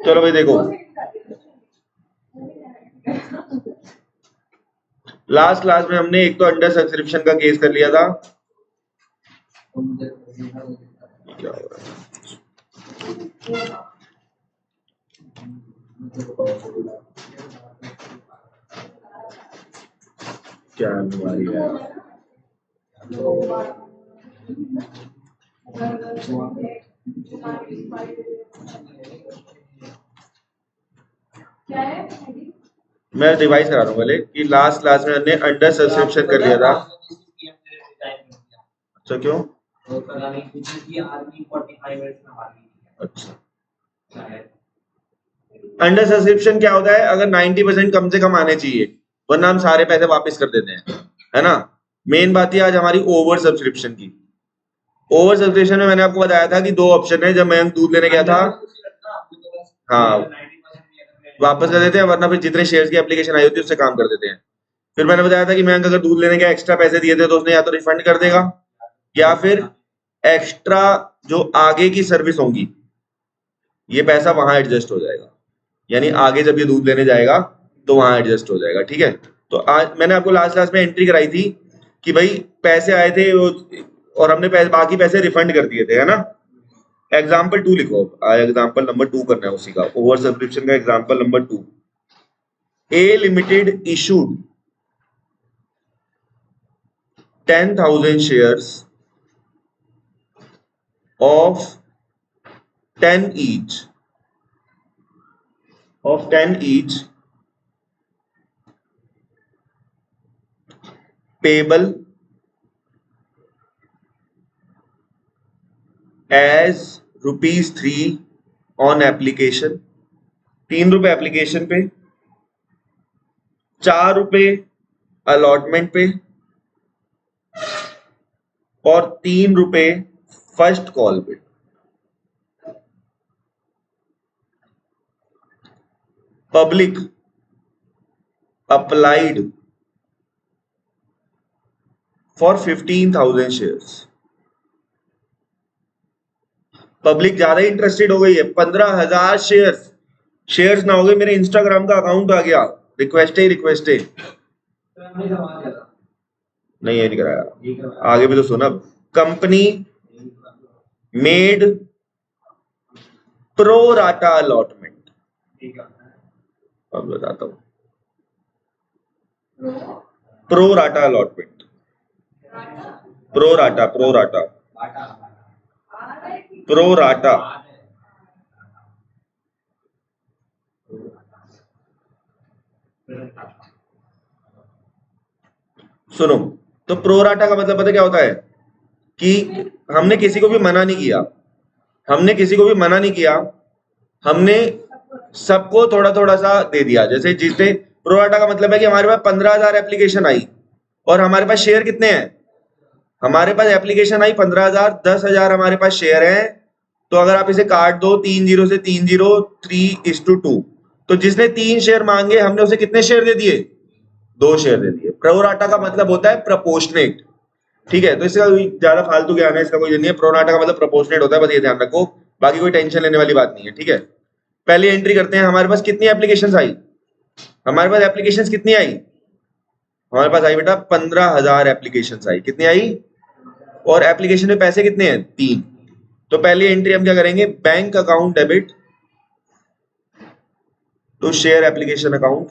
चलो भाई देखो, लास्ट क्लास में हमने एक तो अंडर सब्सक्रिप्शन का केस कर लिया था। क्या हो रहा है? क्या बीमारी है? मैं रिवाइज करा रहा हूँ पहले कि लास्ट क्लास में हमने अंडर सब्सक्रिप्शन कर लिया था। अच्छा क्यों? अच्छा, अंडर सब्सक्रिप्शन क्या होता है? अगर 90% कम से कम आने चाहिए, वरना हम सारे पैसे वापस कर देते हैं, है ना। मेन बात है आज हमारी ओवर सब्सक्रिप्शन की। ओवर सब्सक्रिप्शन में मैंने आपको बताया था कि दो ऑप्शन है। जब मैं दूध लेने गया था, हाँ, वापस कर देते हैं, वरना फिर जितने शेयर्स की एप्लीकेशन आई होती है उससे काम कर देते हैं। फिर मैंने बताया था कि मैं अगर दूध लेने गया, एक्स्ट्रा पैसे दिए थे तो उसने या तो रिफंड कर देगा, या फिर एक्स्ट्रा जो आगे की सर्विस होंगी ये पैसा वहां एडजस्ट हो जाएगा। यानी आगे जब ये दूध लेने जाएगा तो वहां एडजस्ट हो जाएगा। ठीक है, तो आज मैंने आपको लास्ट क्लास में एंट्री कराई थी कि भाई पैसे आए थे और हमने बाकी पैसे रिफंड कर दिए थे, है ना। एग्जाम्पल 2 लिखो, एग्जाम्पल नंबर 2 करना है उसी का, ओवर सब्सक्रिप्शन का example number 2। A limited issued 10,000 shares of 10 each payable as ₹3 on application, ₹3 application पे, ₹4 अलॉटमेंट पे और ₹3 फर्स्ट कॉल पे। Public applied for 15,000 shares. Public ज्यादा इंटरेस्टेड हो गई है, 15,000 शेयर्स ना हो गए, मेरे इंस्टाग्राम का अकाउंट आ गया, रिक्वेस्ट है नहीं, ये नहीं कराया, आगे भी तो सुना। Company made pro rata allotment, अब बताता हूं, pro rata allotment, pro rata सुनो, तो प्रो राटा का मतलब पता क्या होता है कि हमने किसी को भी मना नहीं किया, हमने सबको थोड़ा थोड़ा सा दे दिया। जैसे जिसने प्रो राटा का मतलब है कि हमारे पास 15,000 एप्लीकेशन आई और हमारे पास शेयर कितने हैं, हमारे पास एप्लीकेशन आई 15,000, 10,000 हमारे पास शेयर हैं। तो अगर आप इसे काट दो 3 0 से 3-0, 3:2, तो जिसने 3 शेयर मांगे हमने उसे कितने शेयर दे दिए? 2 शेयर दे दिए। प्रो राटा का मतलब होता है प्रपोर्शनेट। ठीक है, तो इसका ज्यादा फालतू ज्ञान है, इसका कोई नहीं है। प्रो राटा का मतलब प्रपोर्शनेट होता है, बस ये ध्यान रखो, बाकी कोई टेंशन लेने वाली बात नहीं है। ठीक है, पहले एंट्री करते हैं। हमारे पास कितनी एप्लीकेशन आई? हमारे पास एप्लीकेशन कितनी आई? हमारे पास आई बेटा 15,000 एप्लीकेशन आई। कितनी आई? और एप्लीकेशन में पैसे कितने हैं? 3। तो पहली एंट्री हम क्या करेंगे? Bank account debit to share application account.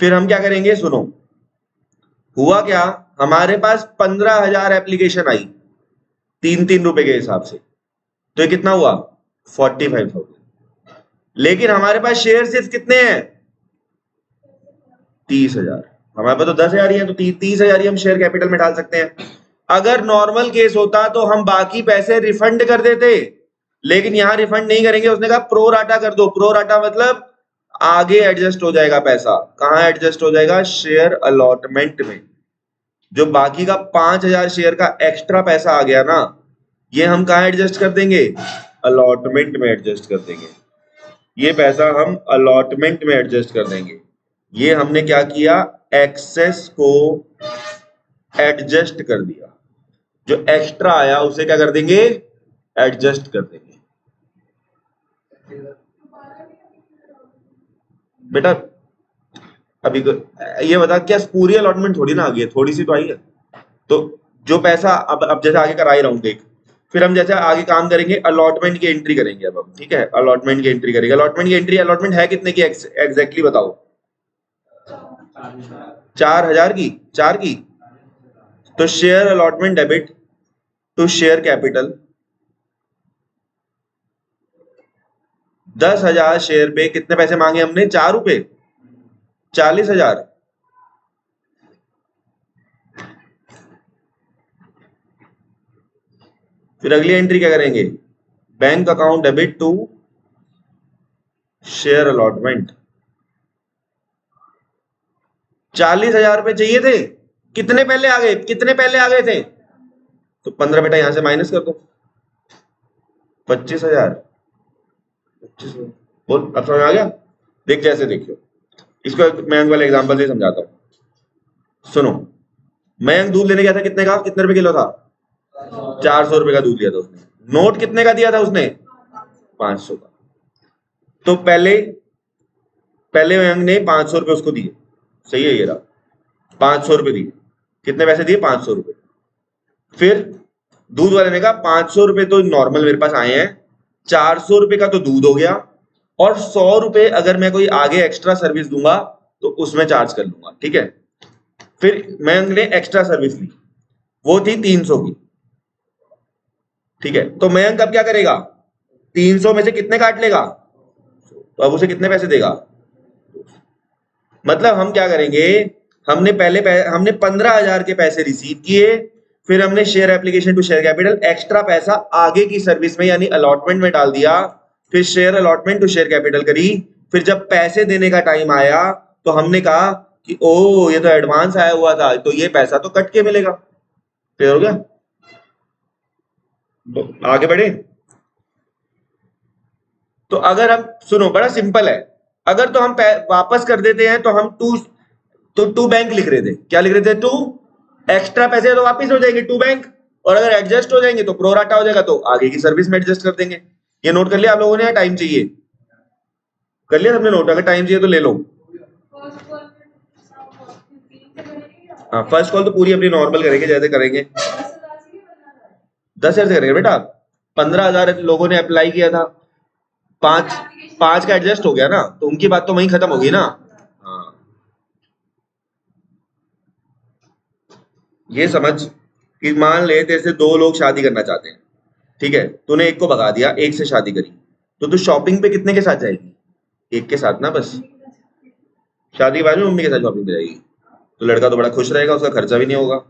फिर हम क्या करेंगे? सुनो, हुआ क्या, हमारे पास 15,000 एप्लीकेशन आई 3-3 रुपए के हिसाब से, तो ये कितना हुआ? 45,000। लेकिन हमारे पास शेयर सिर्फ कितने हैं? 30,000। हमारे पास तो 10,000 ही है, तो 30,000 ही हम शेयर कैपिटल में डाल सकते हैं। अगर नॉर्मल केस होता तो हम बाकी पैसे रिफंड कर देते, लेकिन यहां रिफंड नहीं करेंगे। उसने कहा प्रो राटा कर दो। प्रो राटा मतलब आगे एडजस्ट हो जाएगा पैसा। कहां एडजस्ट हो जाएगा? शेयर अलॉटमेंट में। जो बाकी का 5,000 शेयर का एक्स्ट्रा पैसा आ गया ना, ये हम कहाँ एडजस्ट कर देंगे? अलॉटमेंट में एडजस्ट कर देंगे। ये पैसा हम अलॉटमेंट में एडजस्ट कर देंगे। ये हमने क्या किया? एक्सेस को एडजस्ट कर दिया। जो एक्स्ट्रा आया उसे क्या कर देंगे? एडजस्ट कर देंगे। बेटा अभी ये बता, क्या पूरी अलॉटमेंट थोड़ी ना आ गई है, थोड़ी सी तो आई है। तो जो पैसा अब जैसे आगे करा ही रहा हूं, देख, फिर हम जैसे आगे काम करेंगे, अलॉटमेंट की एंट्री करेंगे अब हम, ठीक है? अलॉटमेंट की एंट्री करेंगे। अलॉटमेंट की एंट्री, अलॉटमेंट है कितने की एग्जैक्टली बताओ? 4,000 की, 4 की। तो share allotment debit to share capital, 10,000 share पे कितने पैसे मांगे हमने? 4 रुपए, 40,000। फिर अगली एंट्री क्या करेंगे? Bank account debit to share allotment. 40,000 रुपए चाहिए थे, कितने पहले आ गए? कितने पहले आ गए थे? तो 15 बेटा यहां से माइनस कर दो, 25,000। 25,000 बोल, अब समझ आ गया? देख जैसे देखियो, इसको मैं वाले एग्जांपल से समझाता हूं। सुनो, मयंक दूध लेने गया था, कितने का, कितने रुपए किलो था? 400 रुपए का दूध लिया था उसने। नोट कितने का दिया था उसने? 500 का। तो पहले पहले मयंक ने 500 रुपए उसको दिए, सही है? ये रहा 500 रुपए दिए। कितने पैसे दिए? 500 रुपए। फिर दूध वाले ने कहा 500 रुपए तो नॉर्मल मेरे पास आए हैं, 400 रुपए का तो दूध हो गया, और 100 रुपए अगर मैं कोई आगे एक्स्ट्रा सर्विस दूंगा तो उसमें चार्ज कर लूंगा, ठीक है? फिर मैंने एक्स्ट्रा सर्विस ली, वो थी 300 की, ठीक है? तो मयंक अब क्या करेगा? 300 में से कितने काट लेगा? तो अब उसे कितने पैसे देगा? मतलब हम क्या करेंगे, हमने 15,000 के पैसे रिसीव किए, फिर हमने share application to share capital extra पैसा आगे की सर्विस में यानी अलॉटमेंट में डाल दिया, फिर share allotment to share capital करी। फिर जब पैसे देने का टाइम आया तो हमने कहा कि ओ ये तो एडवांस आया हुआ था, तो ये पैसा तो कट के मिलेगा। क्लियर हो गया? तो आगे बढ़े। तो अगर हम, सुनो बड़ा सिंपल है, अगर तो हम वापस कर देते हैं तो हम टू बैंक लिख रहे थे। क्या लिख रहे थे? टू। एक्स्ट्रा पैसे तो वापस हो जाएंगे टू बैंक, और अगर एडजस्ट हो जाएंगे तो प्रोराटा हो जाएगा, तो आगे की सर्विस में एडजस्ट कर देंगे। ये नोट कर लिया आप लोगों ने? टाइम चाहिए? कर लिया सबने नोट? अगर टाइम चाहिए तो ले लो। हाँ, फर्स्ट कॉल तो पूरी अपनी नॉर्मल करेंगे जैसे करेंगे। 10,000 से करेंगे बेटा। 15,000 लोगों ने अप्लाई किया था, पांच पांच का एडजस्ट हो गया ना, तो उनकी बात तो वहीं खत्म होगी ना। हाँ, ये समझ कि मान ले तेरे से 2 लोग शादी करना चाहते हैं, ठीक है? तूने एक को भगा दिया, एक से शादी करी, तो तू शॉपिंग पे कितने के साथ जाएगी? एक के साथ ना बस। शादी के बाद में मम्मी के साथ शॉपिंग पे जाएगी, तो लड़का तो बड़ा खुश रहेगा, उसका खर्चा भी नहीं होगा।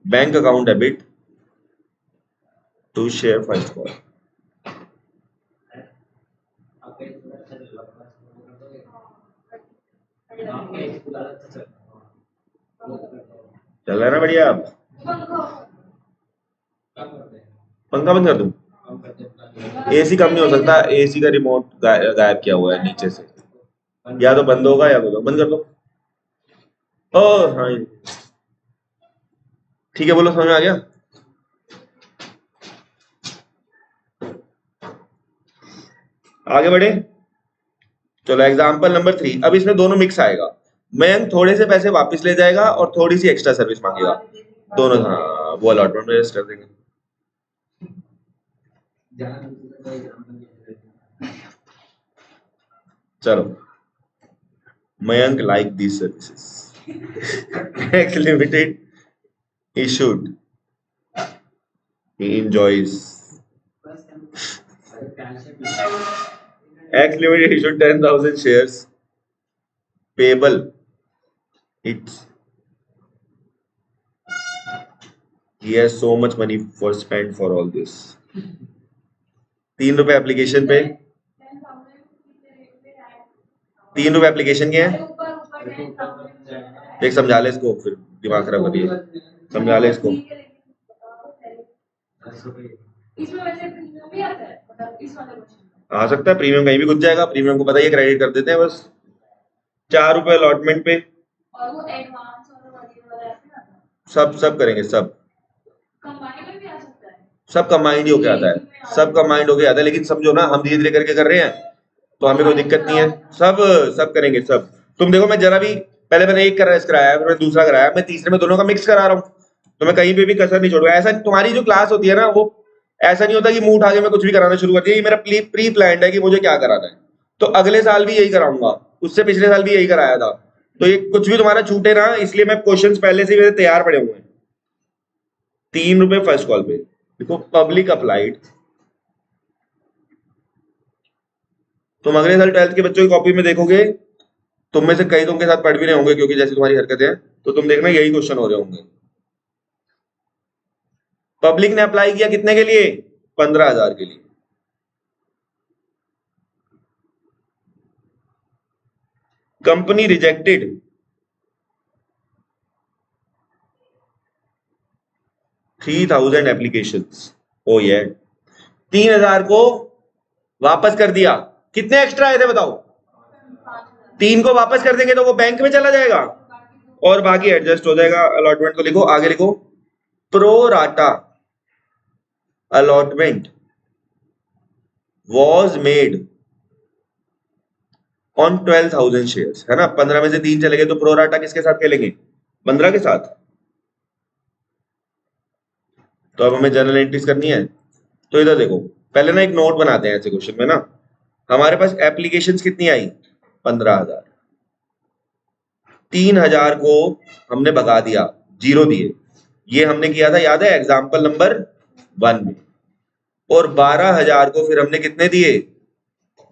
Bank account debit to share first call. चल रहा है ना बढ़िया? अब पंखा बंद कर दूं? एसी कम नहीं हो सकता, एसी का रिमोट गायब किया हुआ है नीचे से, या तो बंद होगा या तो बंद कर दो। ओ हाँ, ठीक है, बोलो, समझ में आ गया? आगे बढ़े। चलो एग्जांपल नंबर 3। अब इसमें दोनों मिक्स आएगा। मयंक थोड़े से पैसे वापस ले जाएगा और थोड़ी सी एक्स्ट्रा सर्विस मांगेगा, दोनों। हाँ, वो अलॉटमेंट में कर देंगे। चलो, Mayank like these services, x limited issued, he enjoys, X Limited issued 10,000 shares payable, it's he has so much money for spend for all this. 3 रुपए एप्लीकेशन पे, 3 रुपए एप्लीकेशन के हैं। देख समझा ले इसको, फिर दिमाग खराब कर दिया, समझा ले इसको। आ सकता है प्रीमियम, कहीं भी घुस जाएगा, प्रीमियम को पता ही है, क्रेडिट कर देते हैं बस। 4 रुपए अलॉटमेंट पे, सब करेंगे, सब कंबाइंड ही होके आता है, सब कंबाइंड होके आता है। लेकिन समझो ना, हम धीरे धीरे करके कर रहे हैं तो हमें कोई दिक्कत नहीं है। सब करेंगे सब। तुम देखो, मैं जरा भी पहले मैंने एक कराया, फिर मैं दूसरा कराया, मैं तीसरे में दोनों का मिक्स करा रहा हूँ, तो मैं कहीं पे भी कसर नहीं छोड़ूंगा। ऐसा तुम्हारी जो क्लास होती है ना, वो ऐसा नहीं होता कि मुंह उठा के मैं कुछ भी कराना शुरू कर दिया। ये मेरा प्री प्लान है कि मुझे क्या कराना है, तो अगले साल भी यही कराऊंगा, उससे पिछले साल भी यही कराया था। तो ये कुछ भी तुम्हारा छूटे ना, इसलिए मैं क्वेश्चंस पहले से ही मेरे तैयार पड़े हुए हैं। 3 रुपए फर्स्ट कॉल पे। देखो पब्लिक अप्लाइड, तुम अगले साल 12th के बच्चों की कॉपी में देखोगे, तुम में से कई तुम के साथ पढ़ भी रहे होंगे, क्योंकि जैसी तुम्हारी हरकतें हैं, तो तुम देखना यही क्वेश्चन हो रहे होंगे। पब्लिक ने अप्लाई किया कितने के लिए? 15,000 के लिए। Company rejected 3,000 applications. ओ ये 3,000 को वापस कर दिया। कितने एक्स्ट्रा आए थे बताओ? 3 को वापस कर देंगे तो वो बैंक में चला जाएगा और बाकी एडजस्ट हो जाएगा। अलॉटमेंट को लिखो, आगे लिखो, pro rata allotment was made on 12,000 shares, है ना। 15 में से 3 चले गए तो प्रो राटा किसके साथ खेलेंगे? 15 के साथ। तो अब हमें जर्नल एंट्रीज करनी है। तो इधर देखो, पहले ना एक नोट बनाते हैं ऐसे क्वेश्चन में ना। हमारे पास एप्लीकेशंस कितनी आई? 15,000। 3,000 को हमने भगा दिया, 0 दिए। ये हमने किया था, याद है, एग्जाम्पल नंबर 1 में। और 12,000 को फिर हमने कितने दिए?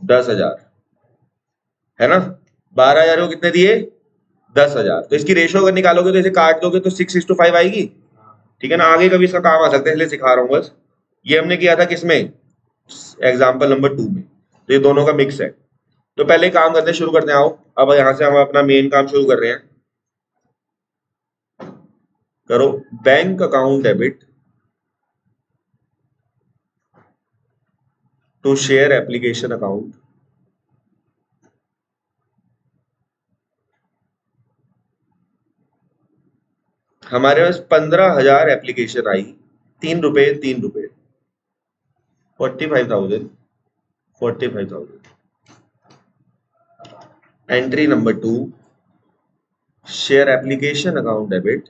10,000, है ना। 12,000 को कितने दिए? 10,000। तो इसकी रेशो अगर निकालोगे तो इसे काट दोगे तो 6:5 आएगी, ठीक है ना। आगे कभी इसका काम आ सकता है, इसलिए सिखा रहा हूं बस। ये हमने किया था किसमें? एग्जाम्पल नंबर 2 में। तो ये दोनों का मिक्स है। तो पहले काम करते शुरू करते हैं, आओ। अब यहां से हम अपना मेन काम शुरू कर रहे हैं। करो bank account debit to share application account. हमारे पास 15,000 एप्लीकेशन आई, 3 रुपए 3 रुपए, 45,000 45,000। Entry number 2, share application account debit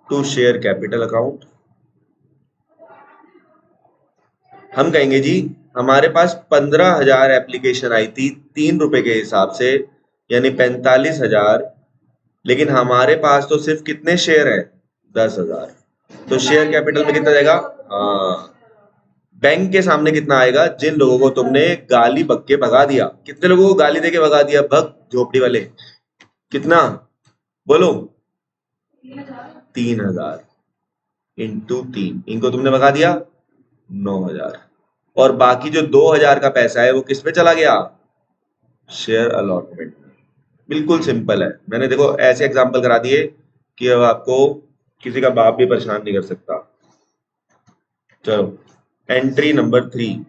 to share capital account. हम कहेंगे जी, हमारे पास 15,000 एप्लीकेशन आई थी 3 रुपए के हिसाब से, यानी 45,000। लेकिन हमारे पास तो सिर्फ कितने शेयर है? 10,000। तो शेयर कैपिटल में कितना जाएगा? हाँ, बैंक के सामने कितना आएगा? जिन लोगों को तुमने गाली बक के भगा दिया। कितने लोगों को गाली देके भगा दिया? भग झोपड़ी वाले। कितना बोलो? 3,000 इंटू 3, इनको तुमने भगा दिया 9,000। और बाकी जो 2,000 का पैसा है वो किस पे चला गया? शेयर अलॉटमेंट में। बिल्कुल सिंपल है। मैंने देखो ऐसे एग्जांपल करा दिए कि अब आपको किसी का बाप भी परेशान नहीं कर सकता। चलो एंट्री नंबर 3।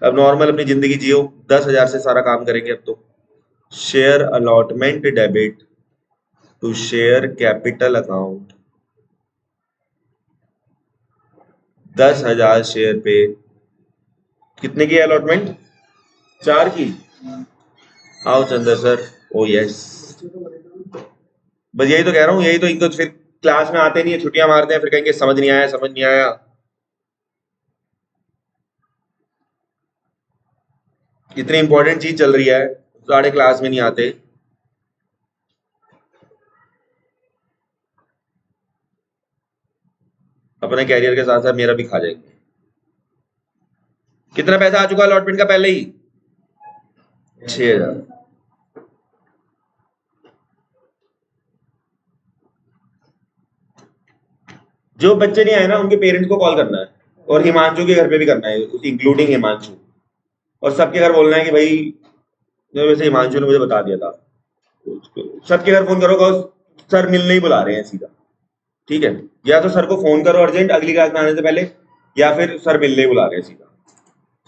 अब नॉर्मल अपनी जिंदगी जियो, 10,000 से सारा काम करेंगे अब तो। Share allotment debit to share capital account. 10,000 share पे कितने की अलॉटमेंट? 4 की। आओ चंद्र सर। ओ यस, बस यही तो कह रहा हूँ, यही तो। इनको फिर क्लास में आते नहीं है, छुट्टियां मारते हैं, फिर कहेंगे समझ नहीं आया, समझ नहीं आया। इतनी इंपॉर्टेंट चीज चल रही है, साढ़े क्लास में नहीं आते। अपने कैरियर के साथ साथ मेरा भी खा जाएंगे। कितना पैसा आ चुका अलॉटमेंट का पहले ही? 6,000। जो बच्चे नहीं आए ना उनके पेरेंट्स को कॉल करना है, और हिमांशु के घर पे भी करना है, इंक्लूडिंग हिमांशु, और सबके घर बोलना है कि भाई, वैसे हिमांशु ने मुझे बता दिया था, सबके घर फोन करो, कहो सर मिलने ही बुला रहे हैं सीधा, ठीक है? या तो सर को फोन करो अर्जेंट अगली क्लास में आने से पहले, या फिर सर मिलने ही बुला रहे हैं सीधा,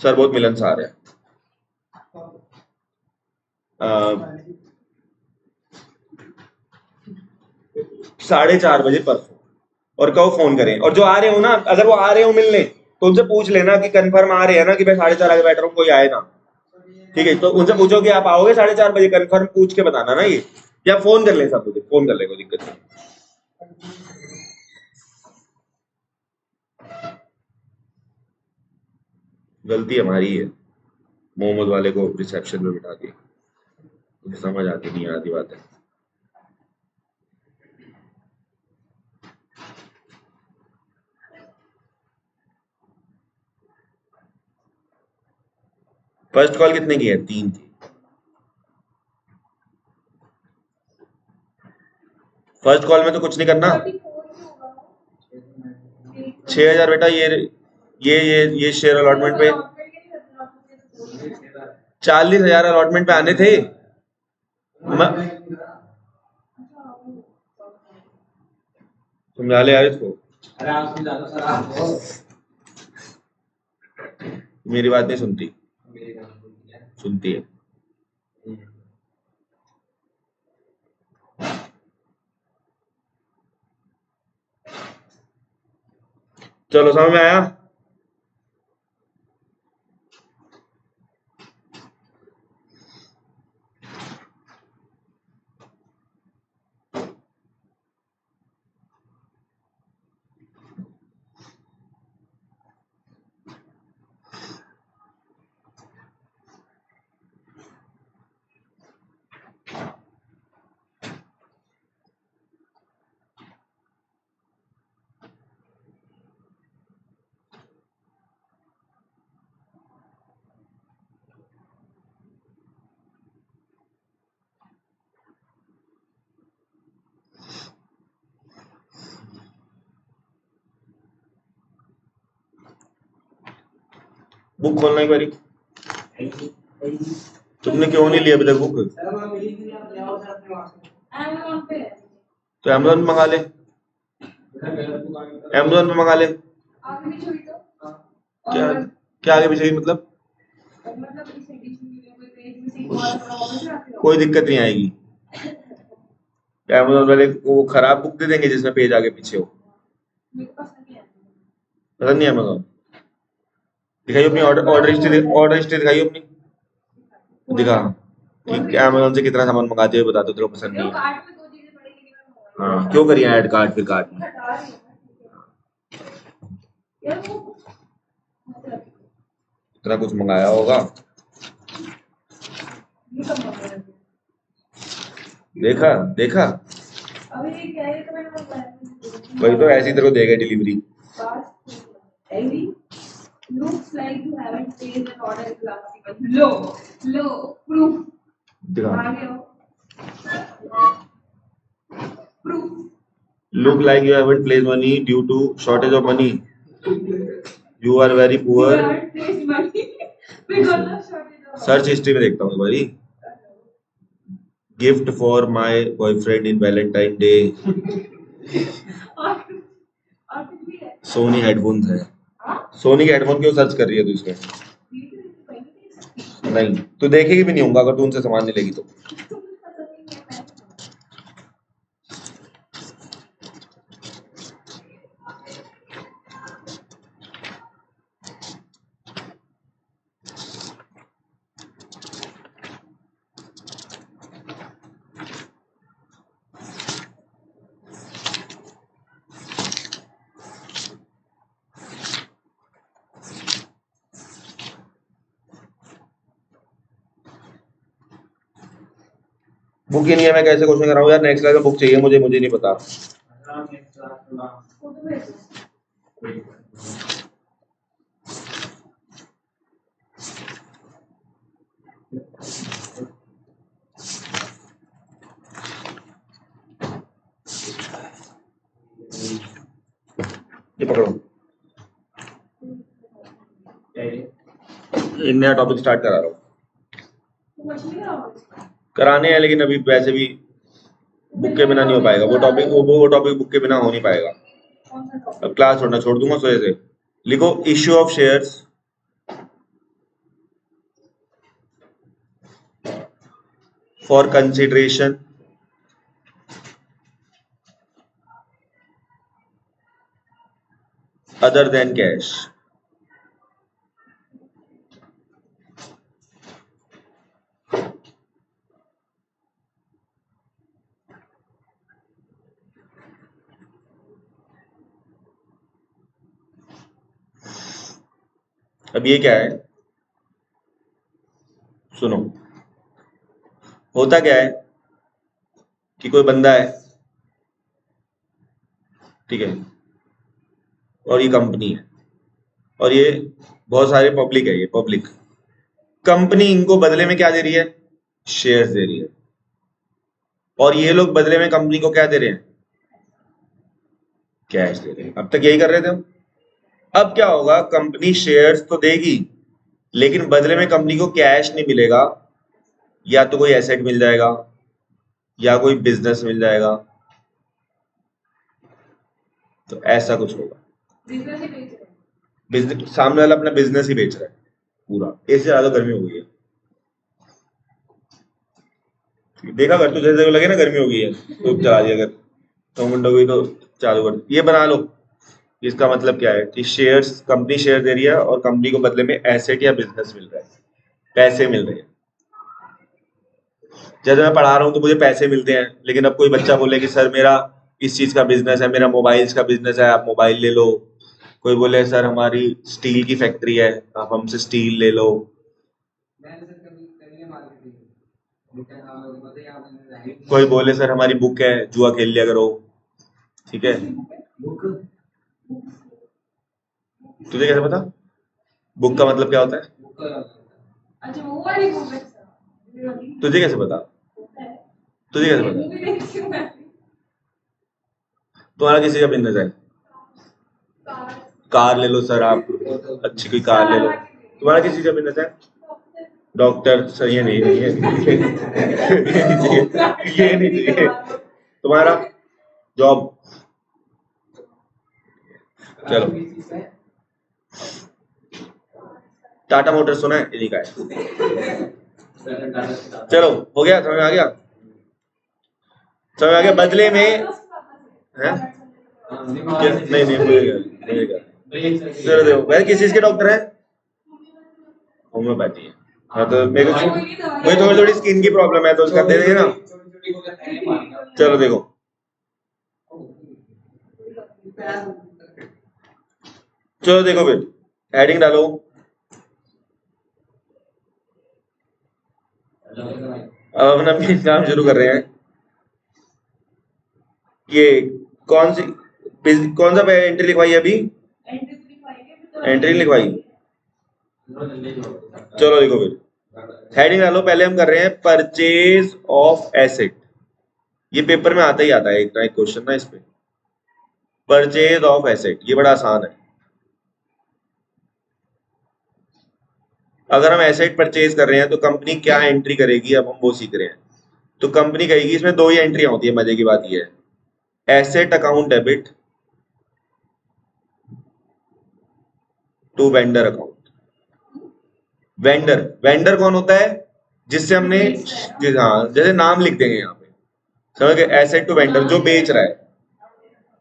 सर बहुत मिलनसार है। 4:30 बजे परसों, और कहो फोन करें, और जो आ रहे हो ना, अगर वो आ रहे हो मिलने, तो उनसे पूछ लेना कि कंफर्म आ रहे हैं ना, कि मैं 4:30 आगे बैठ रहा हूँ, कोई आए ना, ठीक है? तो उनसे पूछो कि आप आओगे 4:30 बजे, कंफर्म पूछ के बताना ना ये, या फोन कर ले, सब मुझे फोन कर ले, कोई दिक्कत नहीं। गलती हमारी है, मोहम्मद वाले को रिसेप्शन में बिठा दी, मुझे समझ आती नहीं आती बात है। फर्स्ट कॉल कितने की है? 3 की। फर्स्ट कॉल में तो कुछ नहीं करना। 6,000 बेटा, ये शेयर अलॉटमेंट पे 40,000 अलॉटमेंट पे आने थे। समझा ले यार इसको। अरे आप समझा दो सर, आप मेरी बात नहीं सुनती, सुनती है। चलो समझ में आया? बुक खोलना एक बारी। तुमने क्यों नहीं लिया अभी तक बुक? तो अमेज़न पे मंगा ले, अमेज़न पे मंगा ले। क्या क्या आगे पीछे की मतलब? कोई दिक्कत नहीं आएगी, अमेज़न वाले वो खराब बुक दे देंगे जिसमें पेज आगे पीछे हो। पसंद नहीं अमेज़न? दिखाइए अपनी ऑर्डर हिस्ट्री दिखाइए अपनी, दिखा कि अमेज़न से कितना सामान मंगाते हो, बता दो तेरे को पसंद नहीं है। हाँ, क्यों करिए ऐड कार्ड फिर कार्ड में? इतना कुछ मंगाया होगा, देखा देखा, वही तो ऐसी तेरे को देगा delivery. Looks like you haven't placed an order in the last 6 months. Low proof. Proof. Look like you haven't placed money due to shortage of money. You are very poor. You haven't placed money because of shortage of money. Search history में देखता हूँ भाई। Gift for my boyfriend in Valentine day. Sony headphones है। Sony के headphone क्यों search कर रही है तू इसमें? नहीं, तू देखेगी भी नहीं होगा अगर तू उनसे सामान नहीं लेगी तो। बुक ही नहीं है, मैं कैसे क्वेश्चन कराऊं यार? नेक्स्ट क्लास का बुक चाहिए मुझे, मुझे नहीं पता। ये पकड़ो, एक नया टॉपिक स्टार्ट करा रहा हूँ, कराने हैं लेकिन अभी वैसे भी बुक के बिना नहीं हो पाएगा वो टॉपिक, वो टॉपिक बुक के बिना हो नहीं पाएगा। अब क्लास छोड़ दूंगा सोए से। लिखो issue of shares for consideration other than cash. अब ये क्या है, सुनो, होता क्या है कि कोई बंदा है, ठीक है, और ये कंपनी है, और ये बहुत सारे पब्लिक है, ये पब्लिक कंपनी इनको बदले में क्या दे रही है, शेयर्स दे रही है, और ये लोग बदले में कंपनी को क्या दे रहे हैं, कैश दे रहे हैं। अब तक यही कर रहे थे हम। अब क्या होगा, कंपनी शेयर्स तो देगी लेकिन बदले में कंपनी को कैश नहीं मिलेगा, या तो कोई एसेट मिल जाएगा या कोई बिजनेस मिल जाएगा, तो ऐसा कुछ होगा। बिजनेस, सामने वाला अपना बिजनेस ही बेच रहा है पूरा, इससे ज्यादा गर्मी हो गई है। देखा कर, तुझे जैसे लगे ना गर्मी हो गई है तो चला दिया कर, तो मुंडो गई तो चालू कर, ये बना लो। इसका मतलब क्या है कि शेयर्स, कंपनी शेयर दे रही है और कंपनी को बदले में एसेट या बिजनेस मिल रहा है, पैसे मिल रहे हैं। जैसे मैं पढ़ा रहा हूँ तो मुझे पैसे मिलते हैं, लेकिन अब कोई बच्चा बोले कि सर मेरा इस चीज का बिजनेस है, मेरा मोबाइल्स का बिजनेस है, आप मोबाइल ले लो। कोई बोले सर हमारी स्टील की फैक्ट्री है, आप हमसे स्टील ले लो। कोई बोले सर हमारी बुक है, जुआ खेल लिया करो, ठीक है। तुझे कैसे पता बुक का मतलब क्या होता है? तुझे कैसे पता? तुझे कैसे पता? तुम्हारा किसी का बिजनेस है, कार ले लो सर, आप अच्छी कोई कार ले लो। तुम्हारा किसी का बिजनेस है, डॉक्टर सर, ये नहीं है, ये नहीं चाहिए। तुम्हारा जॉब, चलो टाटा मोटर सुना है, इन्हीं का है। चलो हो गया, समझ में आ गया, समझ में आ गया। बदले में है नहीं मिलेगा। चलो देखो, वैसे किस चीज के डॉक्टर है, होम्योपैथी है। हाँ तो मेरे को मुझे थोड़ी थोड़ी स्किन की प्रॉब्लम है तो उसका दे देंगे ना। चलो देखो, चलो देखो फिर हेडिंग डालो। अब अपना काम शुरू कर रहे हैं। ये कौन सा एंट्री लिखवाई है अभी? एंट्री लिखवाई। चलो देखो फिर हेडिंग डालो। पहले हम कर रहे हैं परचेज ऑफ एसेट। ये पेपर में आता ही आता है, एक ना एक क्वेश्चन ना इस पे, परचेज ऑफ एसेट। ये बड़ा आसान है। अगर हम एसेट परचेज कर रहे हैं तो कंपनी क्या एंट्री करेगी, अब हम वो सीख रहे हैं। तो कंपनी कहेगी, इसमें दो ही एंट्री होती है, मजे की बात ये है, asset account debit to vendor account. Vendor कौन होता है, जिससे हमने, हाँ जैसे नाम लिख देंगे यहाँ पे, समझ गए, एसेट टू वेंडर, जो बेच रहा है,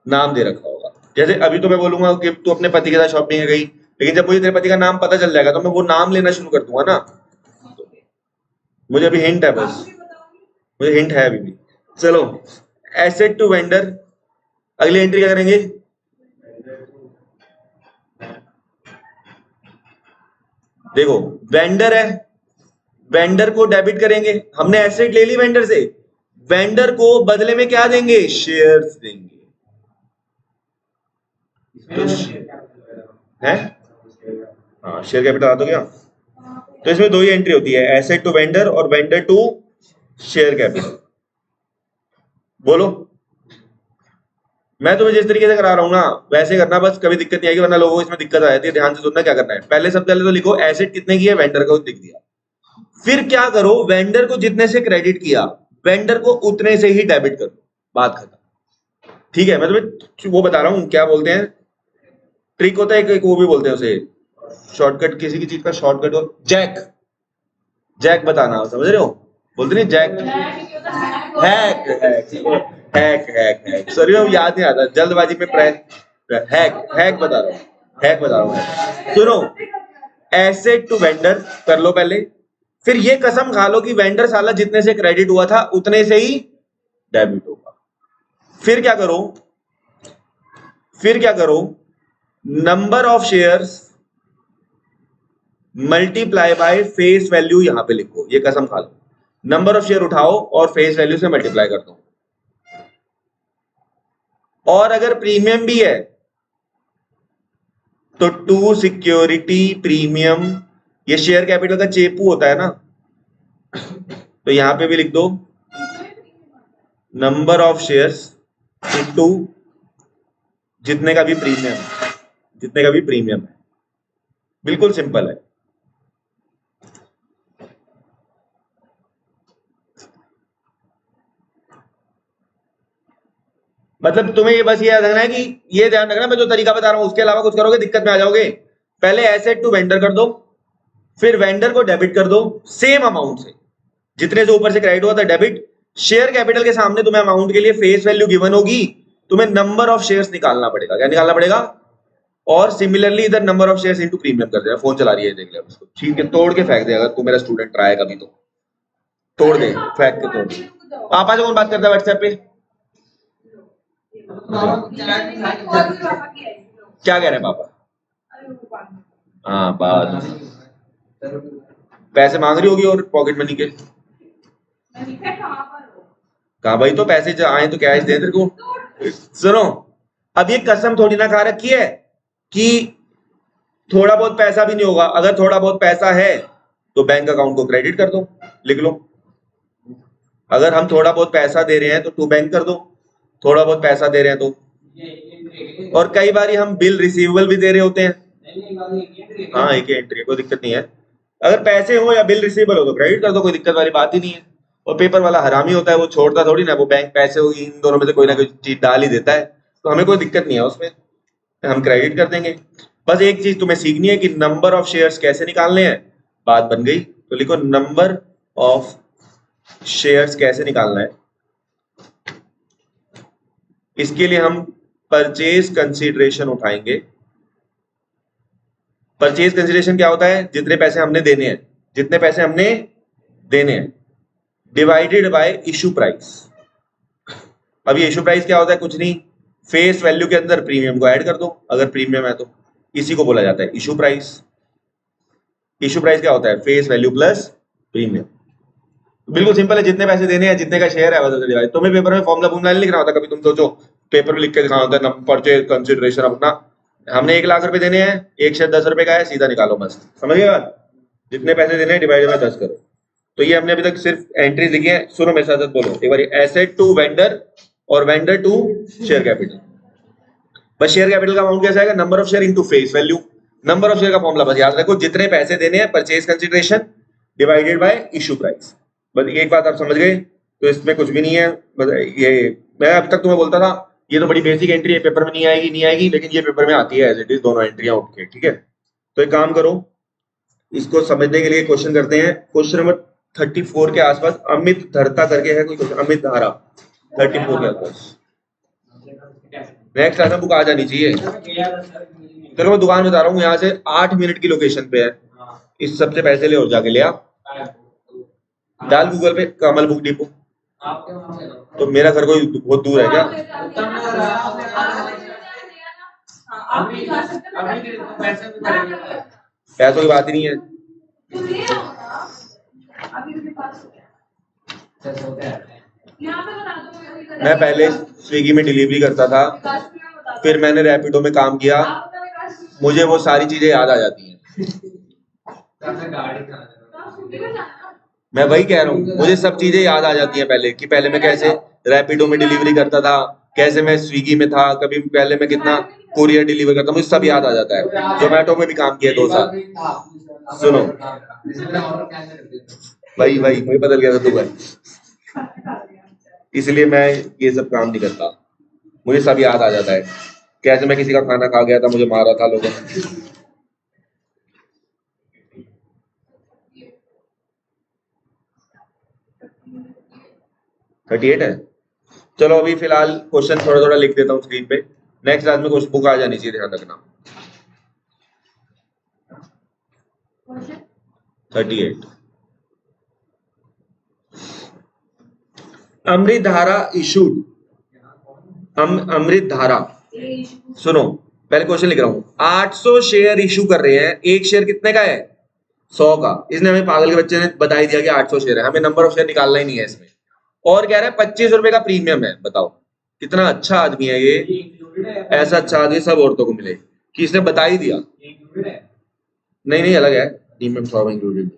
नाम दे रखा होगा। जैसे अभी तो मैं बोलूंगा कि तू अपने पति के साथ शॉपिंग है गई, लेकिन जब मुझे तेरे पति का नाम पता चल जाएगा तो मैं वो नाम लेना शुरू कर दूंगा ना। मुझे अभी हिंट है, बस मुझे हिंट है अभी भी। चलो एसेट टू वेंडर, अगली एंट्री क्या करेंगे, देखो वेंडर है, वेंडर को डेबिट करेंगे। हमने एसेट ले ली वेंडर से, वेंडर को बदले में क्या देंगे, शेयर्स देंगे। है हाँ, शेयर कैपिटल आ तो गया। तो इसमें दो ही एंट्री होती है, एसेट टू वेंडर और वेंडर टू शेयर कैपिटल। बोलो मैं तुम्हें जिस तरीके से करा रहा हूँ ना वैसे करना, बस कभी दिक्कत नहीं आएगी, वरना लोगों को इसमें दिक्कत आ जाती है। ध्यान से सुनना क्या करना है। पहले सबसे पहले तो लिखो एसेट कितने की है, वेंडर को लिख दिया। फिर क्या करो, वेंडर को जितने से क्रेडिट किया वेंडर को उतने से ही डेबिट करो, बात खत्म। ठीक है, मैं तुम्हें वो बता रहा हूँ क्या बोलते हैं, ट्रिक होता है एक वो भी बोलते हैं उसे, शॉर्टकट, किसी की चीज का शॉर्टकट हो, जैक, जैक बताना, समझ रहे हो, बोलते नहीं Jack, hack hack hack hack hack, sorry वो याद नहीं आता, जल्दबाजी में हैक हैक बता रहा हूँ, हैक बता रहा हूँ। सुनो, एसेट टू वेंडर कर लो पहले, फिर ये कसम खा लो कि वेंडर साला जितने से क्रेडिट हुआ था उतने से ही डेबिट होगा। फिर क्या करो, फिर क्या करो, number of shares multiply by face value यहां पे लिखो, ये कसम खा लो, नंबर ऑफ शेयर उठाओ और फेस वैल्यू से मल्टीप्लाई कर दो। और अगर प्रीमियम भी है तो टू सिक्योरिटी प्रीमियम, ये शेयर कैपिटल का चेपू होता है ना, तो यहां पे भी लिख दो नंबर ऑफ शेयर्स इनटू जितने का भी प्रीमियम, जितने का भी प्रीमियम है। बिल्कुल सिंपल है। मतलब तुम्हें ये बस ये याद रखना है कि ये ध्यान रखना, मैं जो तरीका बता रहा हूं उसके अलावा कुछ करोगे दिक्कत में आ जाओगे। पहले एसेट टू वेंडर कर दो, फिर वेंडर को डेबिट कर दो सेम अमाउंट से, जितने से ऊपर से क्रेडिट हुआ था डेबिट। शेयर कैपिटल के सामने तुम्हें अमाउंट के लिए फेस वैल्यू गिवन होगी, तुम्हें नंबर ऑफ शेयर्स निकालना पड़ेगा। क्या निकालना पड़ेगा? और सिमिलरली इधर number of shares into premium कर देगा। फोन चला रही है, देख ले उसको, ठीक है, तोड़ के फेंक दे, अगर तू मेरा स्टूडेंट रहा है कभी तो तोड़ दे, फेंक के तोड़ दे। पापा से कौन बात करता है व्हाट्सएप पे? क्या कह रहे हैं पापा? हाँ बात, पैसे मांग रही होगी और पॉकेट मनी के, कहा भाई तो पैसे आए तो कैश दे तेरे को। सुनो, अब ये कसम थोड़ी ना खा रखी है कि थोड़ा बहुत पैसा भी नहीं होगा। अगर थोड़ा बहुत पैसा है तो बैंक अकाउंट को क्रेडिट कर दो, लिख लो। अगर हम थोड़ा बहुत पैसा दे रहे हैं तो टू बैंक कर दो, थोड़ा बहुत पैसा दे रहे हैं तो। और कई बार हम बिल रिसीवेबल भी दे रहे होते हैं, हाँ एक ही एंट्री, कोई दिक्कत नहीं है। अगर पैसे हो या बिल रिसीवेबल हो तो क्रेडिट कर दो, कोई दिक्कत वाली बात ही नहीं है। और पेपर वाला हरामी होता है, वो छोड़ता थोड़ी ना, वो बैंक पैसे होगी इन दोनों में से कोई ना कोई चीज डाल ही देता है, तो हमें कोई दिक्कत नहीं है उसमें, हम क्रेडिट कर देंगे। बस एक चीज तुम्हें सीखनी है कि नंबर ऑफ शेयर्स कैसे निकालने हैं, बात बन गई। तो लिखो नंबर ऑफ शेयर्स कैसे निकालना है। इसके लिए हम परचेज कंसीडरेशन उठाएंगे। परचेज कंसीडरेशन क्या होता है? जितने पैसे हमने देने हैं, जितने पैसे हमने देने हैं डिवाइडेड बाय इशू प्राइस। अब ये इशू प्राइस क्या होता है? कुछ नहीं, फेस वैल्यू के अंदर प्रीमियम को ऐड कर दो, अगर प्रीमियम है तो। इसी को बोला जाता है इशू प्राइस। इशू प्राइस क्या होता है? Face value plus premium. बिल्कुल सिंपल है, जितने पैसे देने हैं, जितने का शेयर है वैसे डिवाइड। तुम्हें पेपर में फॉर्मूला फॉर्मूला नहीं लिखना होता, कभी तुम सोचो पेपर में लिख के दिखाना होता है परचेज कंसीडरेशन अपना, हमने 1 लाख रुपए देने हैं, एक शेयर 10 रुपए का है, सीधा निकालो बस, समझ गए बात? जितने पैसे देने हैं डिवाइड बाय 10 करो। तो ये हमने अभी तक सिर्फ एंट्रीज लिखी है। सुनो मेरे साथ बोलो एक बार, एसेट टू वेंडर और वेंडर टू शेयर कैपिटल। बस शेयर कैपिटल का अमाउंट कैसा आएगा? Number of share into face value. Number of share का फॉर्मूला बस याद रखो, जितने पैसे देने हैं purchase consideration divided by issue price. बस एक बात आप समझ गए, तो इसमें कुछ भी नहीं है। बस ये मैं अब तक तुम्हें बोलता था ये तो बड़ी बेसिक एंट्री है, पेपर में नहीं आएगी नहीं आएगी, लेकिन ये पेपर में आती है एज इट इज, दोनों एंट्रियां उठ के, ठीक है। तो एक काम करो, इसको समझने के लिए क्वेश्चन करते हैं। क्वेश्चन नंबर 34 के आसपास अमित धरता करके है कोई क्वेश्चन, अमित धारा 34 के आसपास। नेक्स्ट क्लास में बुक आ जानी चाहिए। चलो मैं दुकान बता रहा हूँ, यहाँ से 8 मिनट की लोकेशन पे है, इस सबसे पैसे ले और जाके ले आ, डाल गूगल पे कमल बुक डिपो। तो मेरा घर कोई बहुत दूर है क्या? पैसों की बात ही नहीं है। मैं पहले स्विगी में डिलीवरी करता था, फिर मैंने रैपिडो में काम किया, मुझे वो सारी चीजें याद आ जाती हैं। मैं वही कह रहा हूँ, मुझे सब चीजें याद आ जाती हैं पहले, कि पहले मैं कैसे रैपिडो में डिलीवरी करता था, कैसे मैं स्विगी में था, कभी पहले मैं कितना कुरियर डिलीवर करता हूँ, मुझे सब याद आ जाता है। जोमेटो में भी काम किया 2 साल। सुनो भाई मुझे बदल गया था तू भाई, इसलिए मैं ये सब काम नहीं करता, मुझे सब याद आ जाता है। कैसे मैं किसी का खाना खा गया था, मुझे मारा था लोगों ने। 38 है। चलो अभी फिलहाल क्वेश्चन थोड़ा थोड़ा लिख देता हूँ स्क्रीन पे। नेक्स्ट क्लास में कुछ बुक आ जानी चाहिए, ध्यान रखना। 38 अमृत धारा इशूड, अमृत धारा, सुनो पहले क्वेश्चन लिख रहा हूं। 800 शेयर इशू कर रहे हैं, एक शेयर कितने का है? 100 का। इसने हमें पागल के बच्चे ने बता ही दिया कि 800 शेयर है, हमें नंबर ऑफ शेयर निकालना ही नहीं है इसमें। और कह रहा है 25 रुपए का प्रीमियम है। बताओ कितना अच्छा आदमी है ये, ऐसा अच्छा आदमी सब औरतों को मिले कि इसने बता ही दिया। नहीं अलग है, प्रीमियम 100 इंक्लूडेड।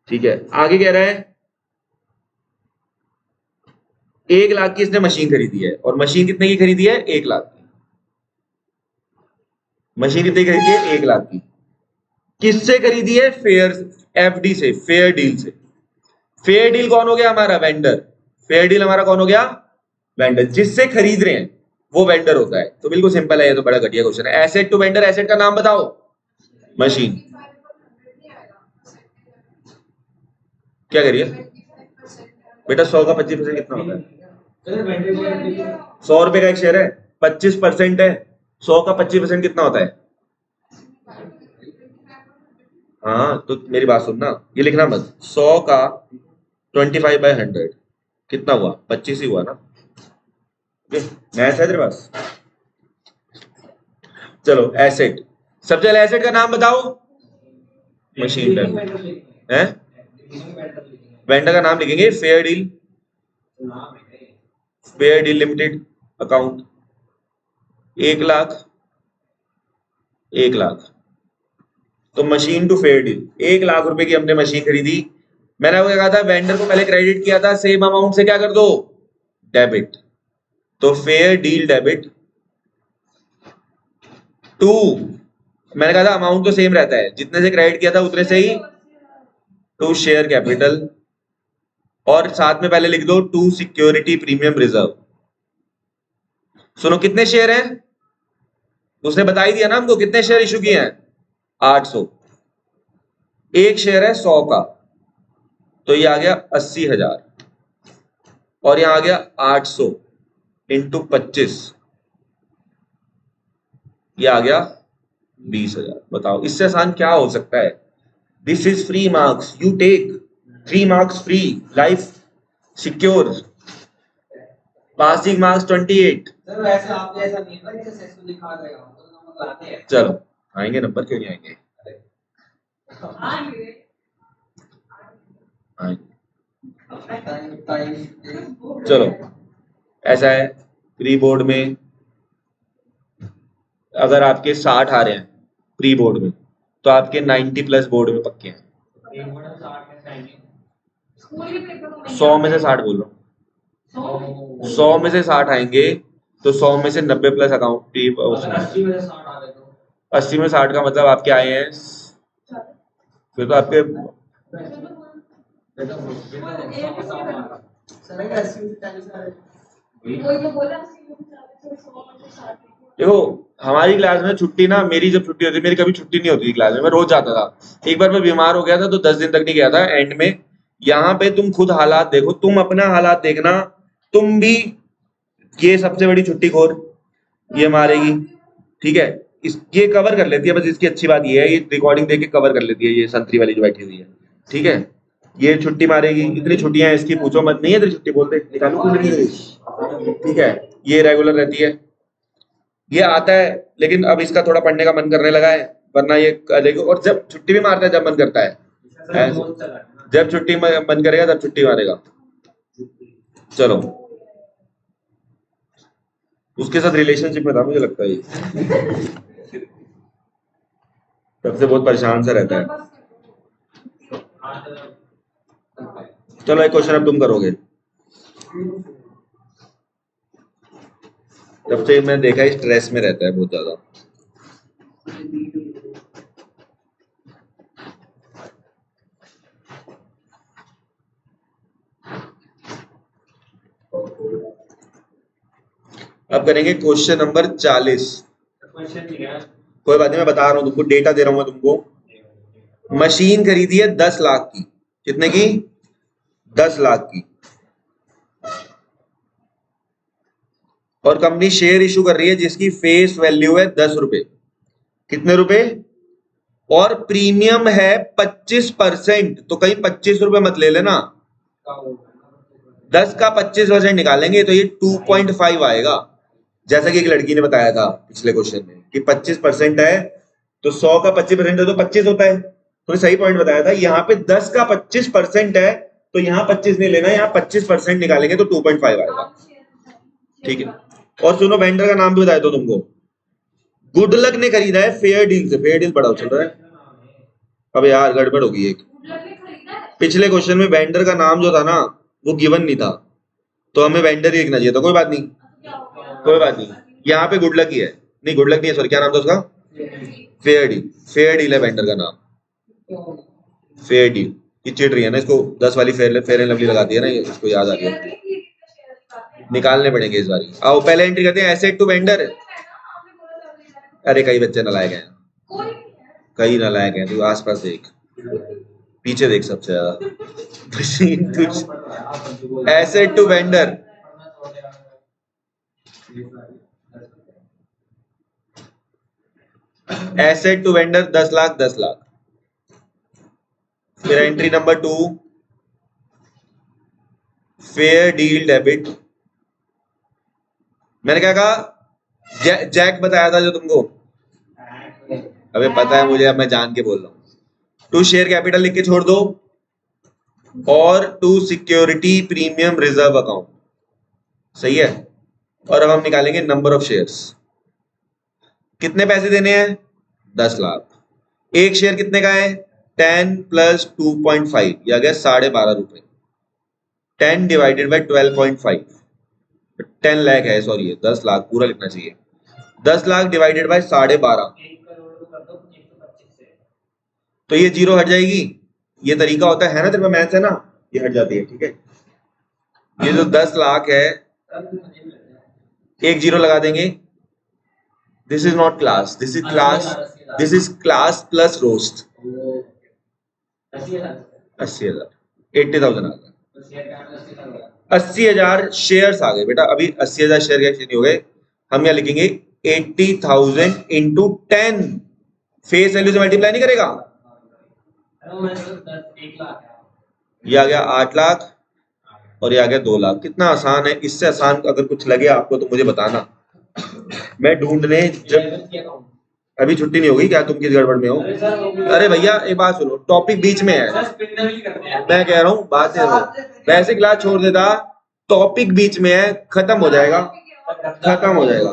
ठीक है, आगे कह रहा है 1 लाख की इसने मशीन खरीदी है, और मशीन कितने की खरीदी है? 1 लाख की। मशीन कितने की खरीदी है? 1 लाख की। किससे खरीदी है? फेयर, एफडी से, फेयर डील से। फेयर डील कौन हो गया? हमारा वेंडर। फेयर डील हमारा कौन हो गया? वेंडर। जिससे खरीद रहे हैं वो वेंडर होता है। तो बिल्कुल सिंपल है, ये तो बड़ा घटिया क्वेश्चन है। एसेट टू वेंडर, एसेट का नाम बताओ। मशीन। क्या करिए बेटा, 100 का 25% कितना होता है? 100 रुपए का एक शेयर है, 25% है, 100 का 25% कितना होता है? हाँ तो मेरी बात सुनना, ये लिखना मत। 100 का 25/100 कितना हुआ? 25 ही हुआ ना। मैथ है तेरे पास? चलो एसेट, सबसे पहले एसेट का नाम बताओ। मशीन है, वेंडर का नाम लिखेंगे fair deal, fair deal limited account. 1 lakh, 1 lakh. तो machine to fair deal, 1 lakh रुपए की हमने मशीन खरीदी। मैंने आपको कहा था वेंडर को पहले क्रेडिट किया था, सेम अमाउंट से क्या कर दो? डेबिट। तो फेयर डील डेबिट टू, मैंने कहा था अमाउंट तो सेम रहता है, जितने से क्रेडिट किया था उतने से ही, टू शेयर कैपिटल, और साथ में पहले लिख दो टू सिक्योरिटी प्रीमियम रिजर्व। सुनो कितने शेयर हैं? उसने बता ही दिया ना हमको, कितने शेयर इशू किए हैं? 800। एक शेयर है 100 का, तो ये आ गया 80,000, और यहां आ गया 800 इंटू 25, ये आ गया 20,000। बताओ इससे आसान क्या हो सकता है? This is free marks, you take 3 marks free, life secure, passing marks 28। Sir वैसे आप जैसा नहीं है कि सक्सेसफुली खा जाएगा, तो नंबर लाते हैं। चलो आएंगे नंबर, क्यों नहीं आएंगे? चलो ऐसा है, प्री बोर्ड में अगर आपके 60 आ रहे हैं प्री बोर्ड में, तो आपके 90 प्लस बोर्ड में पक्के हैं। 100 में से 60 बोल रहा हूँ, 100 में से 60 आएंगे, तो 100 में से 90 प्लस अकाउंट 80 में 60 का मतलब आपके आए हैं, फिर तो आपके देखो हमारी क्लास में छुट्टी ना, मेरी जब छुट्टी होती, मेरी कभी छुट्टी नहीं होती थी क्लास में, मैं रोज जाता था। एक बार मैं बीमार हो गया था तो 10 दिन तक नहीं गया था एंड में। यहाँ पे तुम खुद हालात देखो, तुम अपना हालात देखना, तुम भी ये सबसे बड़ी छुट्टी खोर ये मारेगी। ठीक है, इस ये कवर कर लेती है, बस इसकी अच्छी बात ये है, ये रिकॉर्डिंग देख के कवर कर लेती है, ये संतरी वाली जो बैठी हुई है। ठीक है, ये छुट्टी मारेगी, इतनी छुट्टियां हैं इसकी पूछो मत। नहीं है तेरी छुट्टी, बोलते निकालू क्यों नहीं है? ठीक है, ये रेगुलर रहती है, ये आता है, लेकिन अब इसका थोड़ा पढ़ने का मन करने लगा है, वरना ये करेगा। और जब छुट्टी भी मारता है जब मन करता है, जब छुट्टी मन करेगा तब छुट्टी मारेगा। चलो उसके साथ रिलेशनशिप में था मुझे लगता है, ये सबसे बहुत परेशान सा रहता है। चलो एक क्वेश्चन अब तुम करोगे। जब से मैं देखा है स्ट्रेस में रहता है बहुत ज्यादा। अब करेंगे क्वेश्चन नंबर 40। क्वेश्चन नहीं है। कोई बात नहीं, मैं बता रहा हूँ तुमको, डेटा दे रहा हूँ मैं तुमको। मशीन खरीदी है 10 लाख की। कितने की? 10 लाख की। और कंपनी शेयर इशू कर रही है जिसकी फेस वैल्यू है 10 रुपए। कितने रुपए? और प्रीमियम है 25%। तो कहीं 25 रुपए मत ले लेना, 10 का 25% निकालेंगे तो ये 2.5 आएगा। जैसा कि एक लड़की ने बताया था पिछले क्वेश्चन में कि 25% है तो 100 का 25% है तो 25 होता है। तो सही पॉइंट बताया था। यहाँ पे 10 का 25% है तो यहाँ 25 नहीं लेना, यहाँ 25% निकालेंगे तो 2.5 आएगा। ठीक है। और सुनो, वेंडर का नाम भी बताया तो तुमको। गुड लक ने खरीदा है फेयर डील से। फेयर डील बड़ा चल रहा है। अब यार गड़बड़ होगी एक। पिछले क्वेश्चन में वेंडर का नाम जो था ना वो गिवन नहीं था, तो हमें वेंडर ही लिखना चाहिए था। कोई बात नहीं, कोई बात नहीं। यहाँ पे गुड लक ही है। नहीं, गुड लक नहीं है, सॉरी, क्या नाम था उसका? Fair deal. फेयर डील है वेंडर का नाम। फेयर डील की चिट रही है ना, इसको 10 वाली फेयर एंड लवली लगाती है ना, ये इसको याद आ रही है। निकालने पड़ेंगे इस बारी। आओ पहले एंट्री करते हैं, एसेट टू वेंडर। अरे कई बच्चे नालायक हैं, कई नालायक हैं। तू आसपास देख, पीछे देख सबसे ज्यादा। मशीन कुछ asset to vendor. Asset to vendor 10 lakh 10 lakh. फिर entry number 2, fair deal debit. मैंने क्या कहा? जैक बताया था जो तुमको। अबे पता है मुझे, अब मैं जान के बोल रहा हूँ। टू शेयर कैपिटल लिख के छोड़ दो, और to security premium reserve account. सही है। और अब हम निकालेंगे नंबर ऑफ शेयर्स। कितने पैसे देने हैं? 10 लाख। एक शेयर कितने का है? 10 प्लस 2.5, यह आ गया 12.5 रुपए। 10 डिवाइडेड बाई 12.5, 10 लाख है, सॉरी 10 लाख पूरा लिखना चाहिए। 10 लाख डिवाइडेड बाई 12.5, तो ये जीरो हट जाएगी। ये तरीका होता है ना, तेरे पे मैथ्स है ना, ये हट जाती है। ठीक है। ये जो 10 लाख है, एक जीरो लगा देंगे। This is not class, this is class, this is class plus roast. 80,000, 80,000 आ गया। 80,000 शेयर्स आ गए बेटा। अभी 80,000 शेयर कैसे नहीं हो गए? हम यहाँ लिखेंगे 80,000 इंटू 10। फेस वैल्यू से मल्टीप्लाई नहीं करेगा। ये आ गया 8 लाख और ये आ गया 2 लाख। कितना आसान है। इससे आसान अगर कुछ लगे आपको तो मुझे बताना, मैं ढूंढने। जब अभी छुट्टी नहीं होगी क्या? तुम किस गड़बड़ में हो? अरे भैया एक बात सुनो, टॉपिक बीच में है। मैं कह रहा हूँ बात है, वैसे क्लास छोड़ देता, टॉपिक बीच में है, खत्म हो जाएगा, खत्म हो जाएगा।